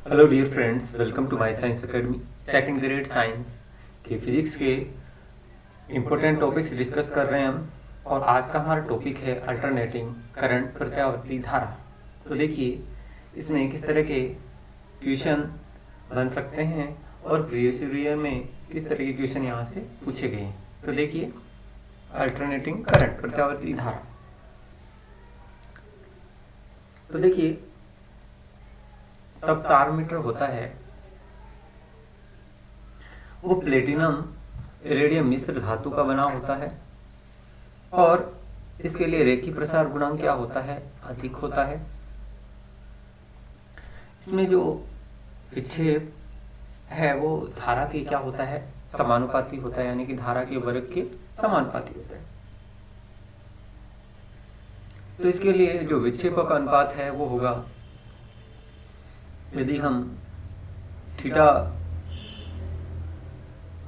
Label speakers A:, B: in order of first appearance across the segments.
A: Hello dear friends, welcome to my science academy. Second grade science के physics के important topics discuss कर रहे हैं हम। और आज का हमारा टॉपिक है अल्टरनेटिंग करंट, प्रत्यावर्ती धारा। तो देखिए इसमें किस तरह के क्वेश्चन बन सकते हैं और प्रीवियस ईयर में किस तरह के क्वेश्चन यहाँ से पूछे गए हैं। तो देखिए अल्टरनेटिंग करंट, प्रत्यावर्ती धारा। तो देखिए तब तार मीटर होता है वो प्लेटिनम इरेडियम मिश्र धातु का बना होता है और इसके लिए रेखीय प्रसार गुणांक क्या होता है, अधिक होता है। इसमें जो विक्षेप है वो धारा के क्या होता है, समानुपाती होता है, यानी कि धारा के वर्ग के समानुपाती होता है। तो इसके लिए जो विक्षेपक अनुपात है वो होगा, यदि हम थीटा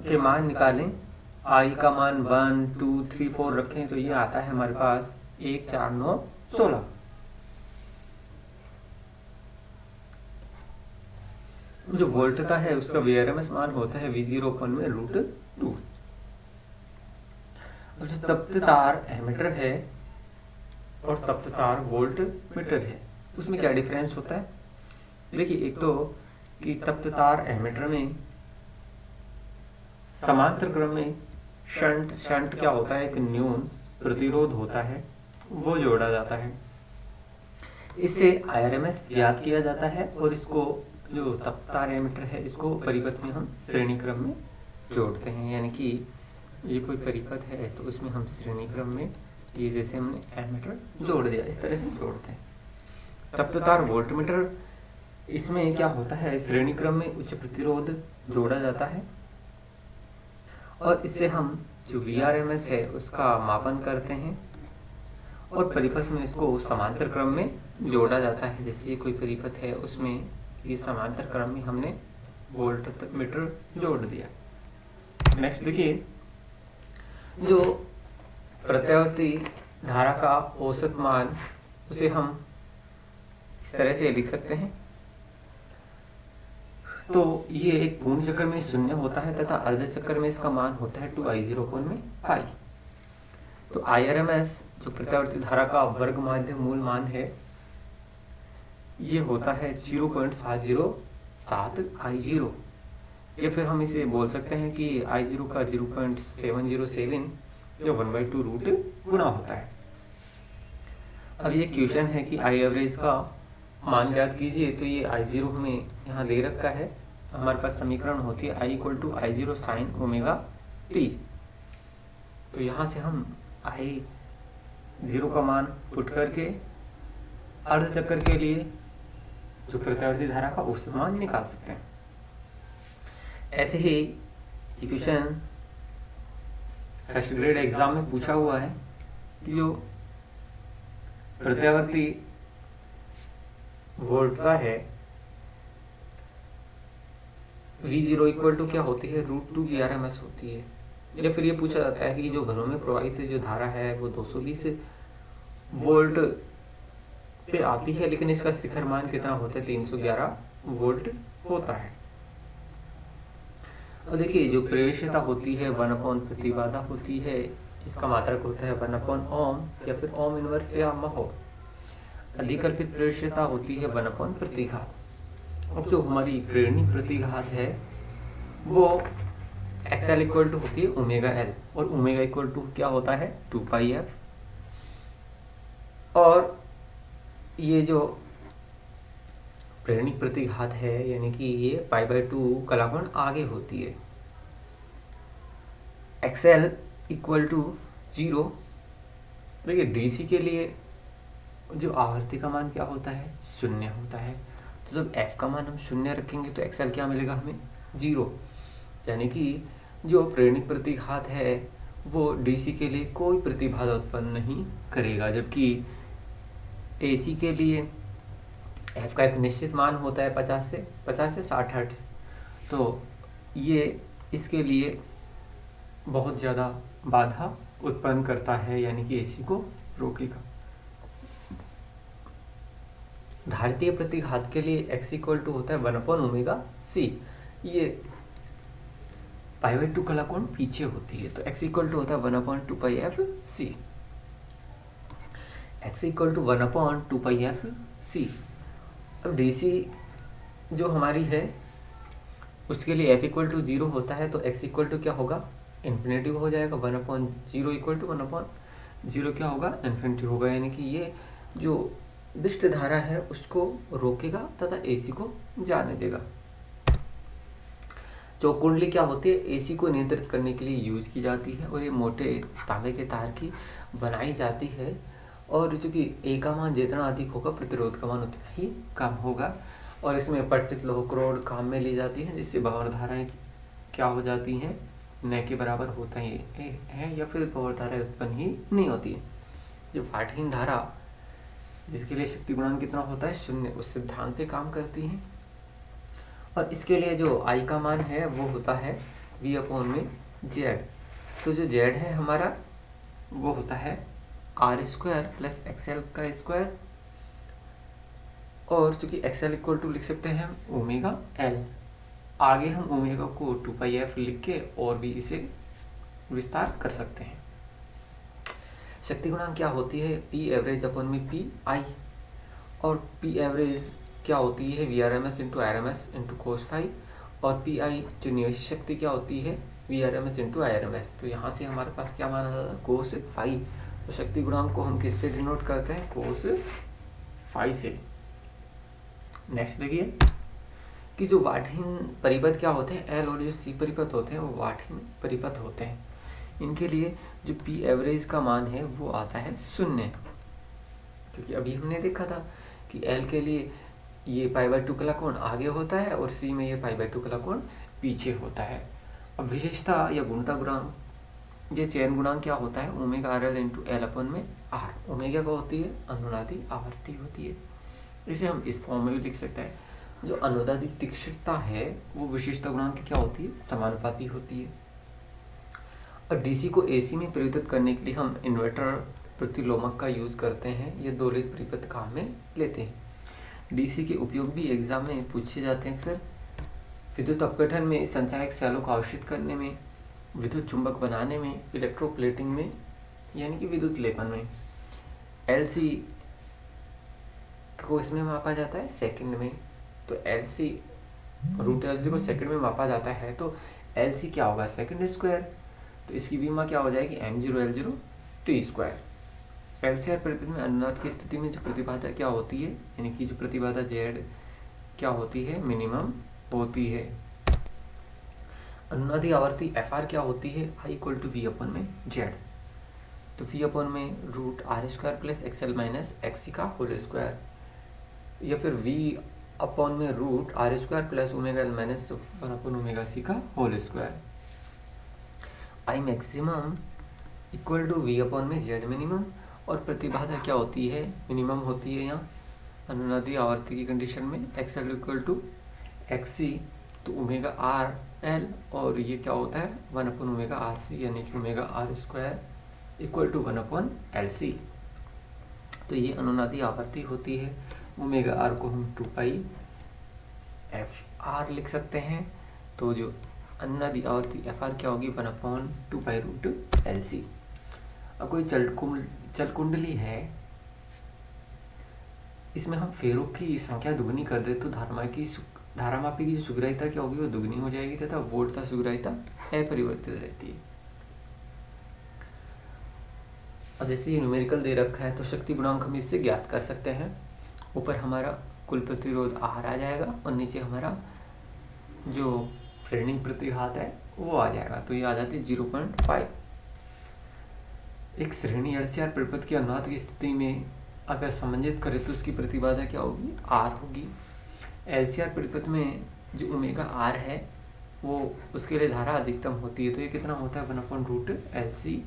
A: के मान निकालें, आई का मान 1, 2, 3, 4 रखें तो ये आता है हमारे पास 1, 4, 9, 16। जो वोल्टता है उसका VRMS मान होता है V0 में √2। और जो तप्त तार एमीटर है और तप्त तार वोल्ट मीटर है उसमें क्या डिफरेंस होता है। देखिए एक तो कि तप्त तार एमीटर में समांतर क्रम में शंट क्या होता है, एक न्यून प्रतिरोध होता है, वो जोड़ा जाता है। इससे IRMS ज्ञात किया जाता है और इसको जो तप्त तार एमीटर है इसको परिपथ में हम श्रेणी क्रम में जोड़ते हैं, यानी कि ये कोई परिपथ है तो उसमें हम श्रेणी क्रम में ये जैसे हमने एमीटर जोड़ दिया इस तरह से जोड़ते हैं। तप्त तार वोल्टमीटर, इसमें क्या होता है, श्रेणी क्रम में उच्च प्रतिरोध जोड़ा जाता है और इससे हम जो VRMS है उसका मापन करते हैं और परिपथ में इसको समांतर क्रम में जोड़ा जाता है। जैसे ये कोई परिपथ है उसमें ये समांतर क्रम में हमने वोल्ट मीटर जोड़ दिया। नेक्स्ट देखिए, जो प्रत्यावर्ती धारा का औसत मान उसे हम इस तरह से लिख सकते हैं। तो ये एक पूर्ण चक्कर में 0 होता है तथा अर्ध चक्कर में इसका मान होता है 2I0 में पाई। तो IRMS जो प्रत्यावर्ती धारा का वर्ग माध्य मूल मान है ये होता है 0.707 I0, या फिर हम इसे बोल सकते हैं कि I0 का 0.707 जो 1/2 रूट गुना होता है। अब ये क्वेश्चन है कि I एवरेज का मान ज्ञात कीजिए, तो ये I0 हमें यहाँ दे रखा है। हमारे पास समीकरण होती है I = I0 sin omega t। तो यहाँ से हम I0 का मान पुट करके अर्ध चक्कर के लिए जो प्रत्यावर्ती धारा का औसत मान निकाल सकते हैं। ऐसे ही क्वेश्चन फर्स्ट ग्रेड एग्जाम में पूछा हुआ है कि जो प्रत्यावर्ती वोल्टता है V0 = क्या होती है, √2 VRMS होती है। या फिर ये पूछा जाता है कि जो घरों में प्रवाहित जो धारा है वो 220 वोल्ट पे आती है, लेकिन इसका शिखर मान कितना होता है, 311 वोल्ट होता है। और देखिए जो प्रवेश्यता होती है 1/, प्रतिबाधा होती है इसका मात्रक होता है 1/ओम या फिर ओम इनवर्स या महो। अधिकल्पित प्रवेश्यता होती है 1/ प्रतिघात। अब जो हमारी प्रेरणी प्रतिघात है वो XL = होती है ω/L और ω = क्या होता है 2πf। और ये जो प्रेरणी प्रतिघात है यानी कि ये π/2 कलाकोण आगे होती है। XL = 0। देखिए DC के लिए जो आवर्ती का मान क्या होता है, 0 होता है। तो जब f का मान हम 0 रखेंगे तो XL क्या मिलेगा हमें, 0। यानी कि जो प्रेरणिक प्रतिघात है वो DC के लिए कोई प्रतिबाधा उत्पन्न नहीं करेगा, जबकि AC के लिए f का एक निश्चित मान होता है 50 से 60 हर्ट्ज। तो ये इसके लिए बहुत ज़्यादा बाधा उत्पन्न करता है, यानी कि AC को रोकेगा। धारितीय प्रतिघात के लिए x इक्वल टू होता है 1/ωc। ये π/2 कला कोण पीछे होती है, तो x इक्वल टू होता है 1/2πfc। x equal to 1/2πfc। अब DC जो हमारी है उसके लिए f इक्वल टू 0 होता है, तो x इक्वल टू क्या होगा, इन्फिनिटी हो जाएगा। 1/0 इक्वल टू 1/0 क्या होगा, इन्फिनिटी होगा। यानी कि ये जो दिष्ट धारा है उसको रोकेगा तथा AC को जाने देगा। जो कुंडली क्या होती है, AC को नियंत्रित करने के लिए यूज की जाती है और ये मोटे तांबे के तार की बनाई जाती है। और चूँकि A का मान जितना अधिक होगा प्रतिरोध का मान उतना ही कम होगा। और इसमें पट्टित लोह क्रोड काम में ली जाती है, जिससे भंवर धाराएं क्या हो जाती हैं, न के बराबर होता ही है या फिर भंवर धाराएं उत्पन्न ही नहीं होती है। जो पाठहीन धारा जिसके लिए शक्ति गुणांक कितना होता है 0, उस सिद्धांत पे काम करती हैं। और इसके लिए जो I का मान है वो होता है V/Z। तो जो Z है हमारा वो होता है R² प्लस XL का स्क्वायर। और चूंकि XL इक्वल टू लिख सकते हैं हम ωL। आगे हम ओमेगा को 2πf लिख के और भी इसे विस्तार कर सकते हैं। शक्ति गुणांक क्या होती है, P एवरेज अपन में PI। और P एवरेज क्या होती है, VRMS into RMS into cos phi. और PI जो निवेश शक्ति क्या होती है, VRMS इंटू IRMS। तो यहाँ से हमारे पास क्या माना जाता है, कोस फाई। तो शक्ति गुणांक को हम किससे डिनोट करते हैं, कोस फाई से। नेक्स्ट देखिए कि जो वाटहीन परिपथ क्या होते हैं, L और जो C परिपथ होते हैं वो वाटहीन परिपथ होते हैं। इनके लिए जो P एवरेज का मान है वो आता है 0, क्योंकि अभी हमने देखा था कि L के लिए ये π/2 कला कोण आगे होता है और C में ये π/2 कला कोण पीछे होता है। अब विशेषता या गुणता गुणांक, ये चयन गुणांक क्या होता है, ωRL इंटू L/R। ओमेगा को होती है अनुनादी आवर्ती होती है। इसे हम इस फॉर्म में भी लिख सकते हैं। जो अनुनादी तीक्ष्णता है वो विशेषता गुणांक की क्या होती है, समानुपाती होती है। और DC को AC में परिवर्तित करने के लिए हम इन्वर्टर प्रतिलोमक का यूज करते हैं। ये दोलित परिपथ काम में लेते हैं। DC के उपयोग भी एग्जाम में पूछे जाते हैं अक्सर। विद्युत अपघटन में, संचायक सेलों को आवेशित करने में, विद्युत चुंबक बनाने में, इलेक्ट्रोप्लेटिंग में यानी कि विद्युत लेपन में। LC को इसमें मापा जाता है सेकंड में। तो LC √LC को सेकंड में मापा जाता है, तो LC क्या होगा, सेकंड स्क्वायर। तो इसकी बीमा क्या हो जाएगी, m0L0 T²। LCR परिपथ में अनुनाद की स्थिति में जो प्रतिबाधा क्या होती है, यानी कि जो प्रतिबाधा Z क्या होती है, मिनिमम होती है। अनुनादी आवर्ती FR क्या होती है, I इक्वल टू V/Z। तो V/√R² plus XL minus XC का होल स्क्वायर, या फिर V/√R² plus ωL minus 1/ωc का whole square. I maximum equal to V/Z minimum. और प्रतिबाधा क्या होती है, मिनिमम होती है यहाँ अनुनादी आवर्ती की कंडीशन में। XL इक्वल टू XC, तो ωRL, और ये क्या होता है 1/ωRC, यानी कि ωR² इक्वल टू 1/LC। तो ये अनुनादी आवर्ती होती है। ωR को हम 2πfR लिख सकते हैं। तो जो अनुनादी आवर्ती FR क्या होगी, 1/2π√LC। अब कोई चल कुंडली है, इसमें हम फेरों की संख्या दुगनी कर दे तो धारामापी की जो सुग्राहिता क्या होगी वो दुगनी हो जाएगी तथा वोल्टता सुग्राहिता अपरिवर्तित रहती है। अब जैसे ये न्यूमेरिकल दे रखा है तो शक्ति गुणांक हम इससे ज्ञात कर सकते हैं। ऊपर हमारा कुल प्रतिरोध R आ जाएगा और नीचे हमारा जो श्रेणी प्रतिघात है वो आ जाएगा। तो ये आ जाती है 0.5। एक श्रेणी LCR परिपथ की अनुनाद की स्थिति में अगर समंजित करें तो उसकी प्रतिबाधा क्या होगी, R होगी। LCR परिपथ में जो ωR है वो उसके लिए धारा अधिकतम होती है, तो ये कितना होता है 1/√LC।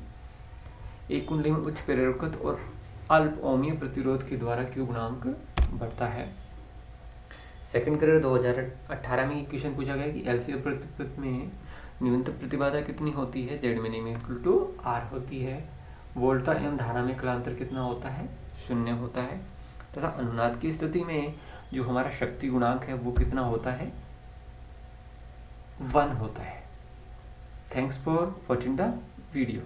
A: एक कुंडली में उच्च प्रेरकत्व और अल्प ओमीय प्रतिरोध के द्वारा Q गुणांक बढ़ता है। सेकंड करियर 2018 में क्वेश्चन पूछा गया कि LCR परिपथ में न्यूनतम प्रतिबाधा कितनी होती है, Z minimum equal to R होती है। वोल्टता एवं धारा में कलांतर कितना होता है, 0 होता है तथा अनुनाद की स्थिति में जो हमारा शक्ति गुणांक है वो कितना होता है, 1 होता है। Thanks for watching the video.